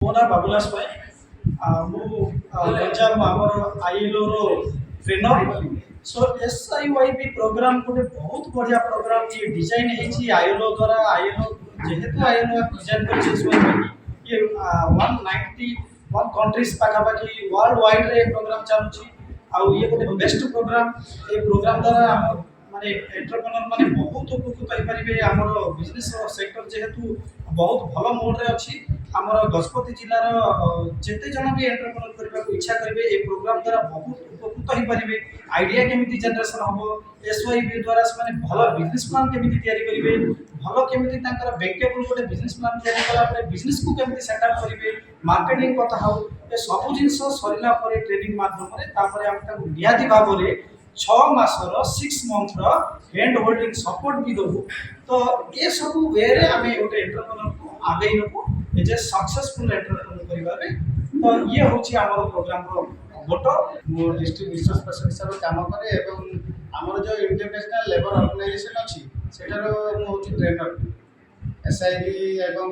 ମୋ ନାଁ ବାବୁଲାସ ଭାଇ। ମୁଁ ଗଞ୍ଜାମ ଆମର ଆଇଏଲ୍ଓର ଟ୍ରେନର। ସୋ SIYP ପ୍ରୋଗ୍ରାମ ଗୋଟେ ବହୁତ ବଢ଼ିଆ ପ୍ରୋଗ୍ରାମ ये डिजाइन ହେଇଛି ଆଇଏଲ୍ଓ ଦ୍ୱାରା। ଆଇଏଲ୍ଓ ଯେହେତୁ ଆଇଏଲ୍ଓ ଡିଜାइन କରିଛି SYYP ये 191 कंट्रीज पाखापाखि वर्ल्ड वाइड रे प्रोग्राम चालुची। आउ ये गोटे बेस्ट प्रोग्राम। ये प्रोग्राम द्वारा हम माने एंटरप्रेन्योर माने बहुत उपकृत हो पारिबे। हमर बिजनेस सेक्टर जेहेतु बहुत भल मोड रे अछि। हमर गजपति जिल्लार जेते जन भी एंटरप्रेन्योर करबा को इच्छा करिवे ए प्रोग्राम द्वारा बहुत उपकृत हो पारिबे। आइडिया केमिति जनरेशन हबो, SYP द्वारा से माने भल बिजनेस प्लान केमिति तयारी करिवे, भल केमिति तांकर बैकअप गोटे बिजनेस प्लान तयारी कला परे बिजनेस को केमिति सेटअप करिवे, मार्केटिंग कथा हो ए सब जिंस सरिला परे ट्रेनिंग माध्यम रे तापरे हम ताको नियादी भाबरे 6 मासर 6 मंथ रो हैंड होल्डिंग सपोर्ट भी दबो। तो ये सब वे रे हमें गोटे एंटरप्रेन्योर को आगे नबो एज ए सक्सेसफुल एंटरप्रेन्योर करिबा रे। तो ये होची हमर प्रोग्राम रो मोटो। मो डिस्ट्रिक्ट रिसोर्स पर्सन हिसाब से काम करे एवं आमर जो इंटरनेशनल लेबर ऑर्गेनाइजेशन अच्छी सेटार मु होची ट्रेनर SIB एवं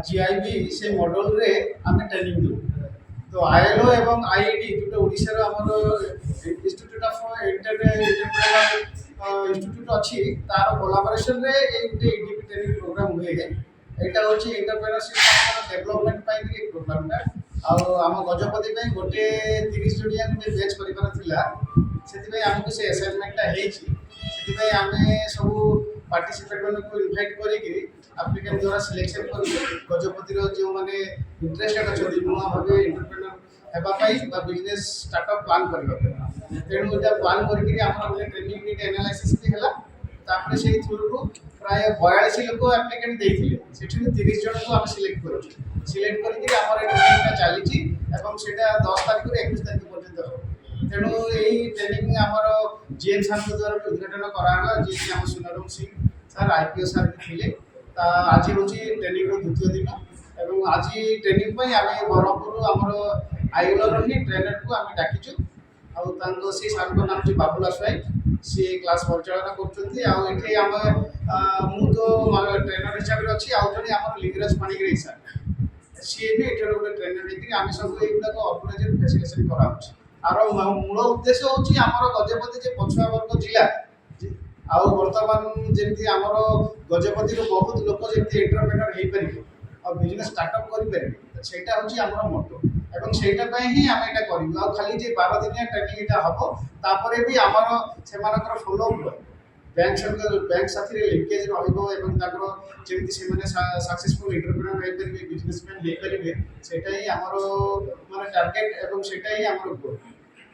GIB से मॉडल रे आमे ट्रेनिंग दउ। तो ILO एवं IED जो ओडिसा रो हमर इंस्टीट्यूट ऑफ एंटरप्रेन्योर इंस्टीट्यूट अच्छी तार कोलाबोरेशन रे ए गुटे EDP ट्रेनिंग प्रोग्राम हुए। एटा होची एंटरप्रेन्योरशिप डेवलपमेंट पाई एक प्रोग्राम टा। आम गजपति गोटे 30 जणिया गोटे बैच कर आमको से असाइनमेंटा होती आम सब पार्टिसिपेट मान को इनभाइट करप्लिकेंट द्वारा सिलेक्शन कर गजपति जो मैंने इंटरेस्टेड अच्छा नुआ भाव एंटरप्रेन्योर बिजनेस स्टार्टअप प्लान करने तेणु यहाँ प्लान कर ट्रेनिंग एनालाइसिस भी है। तापर से थ्रू प्राय 42 लोक एप्लिकेंट देते से 30 जन को आम सिलेक्ट कर सिलेक्ट करके ट्रेनिंग चली 10 तारीख 21 तारीख पर्यटन। तेणु यही ट्रेनिंग आमर GM सार द्वारा भी उद्घाटन कराला जी आम सुनाराम सिंह सार IPO सार भी थे। आज हूँ ट्रेनिंग द्वितीय दिन एवं आज ट्रेनिंग आम ब्रह्मपुर आमर आईएलओ ही ट्रेनर को आम डाकिचु। आउ से सार नाम हूँ बाबुलास भाई सी क्लास परिचालना कर मु तो ट्रेनर हिसाब से अच्छी आउ जड़े आम लिंगराज पाणिग्राही सर सी भी ये गोटे ट्रेनर होती आम सब युवा ऑर्गेनाइज फैसिलिटेशन करार मूल उद्देश्य हूँ आम गजपति जे पछुआ वर्ग जिला आउ बर्तमान जमी आम गजपति बहुत लोक जमी एंटरप्रेन्योर हो पारे और बिजनेस स्टार्टअप करें सेटा हूँ आम मोटो एवं सेटाई ही आम यहाँ करूँ। खाली जे 12 दिनिया ट्रेनिंग हम तापर भी आमर से फॉलोअप बैंक साथी लिंकेज रही जमी सक्सेसफुल एंटरप्रेन्योर हो पारे बिजनेसमैन हो पारे सेटा ही आमर माने टार्गेट एवं सेटा ही आमर गोल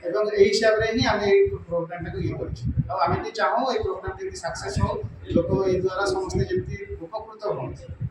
एवं यही हिसाब से ही आम प्रोग्राम टाक ये करें चाहूँ ये प्रोग्राम जमी सक्सेस हो लोक ये द्वारा समस्ते जमी उपकृत होती।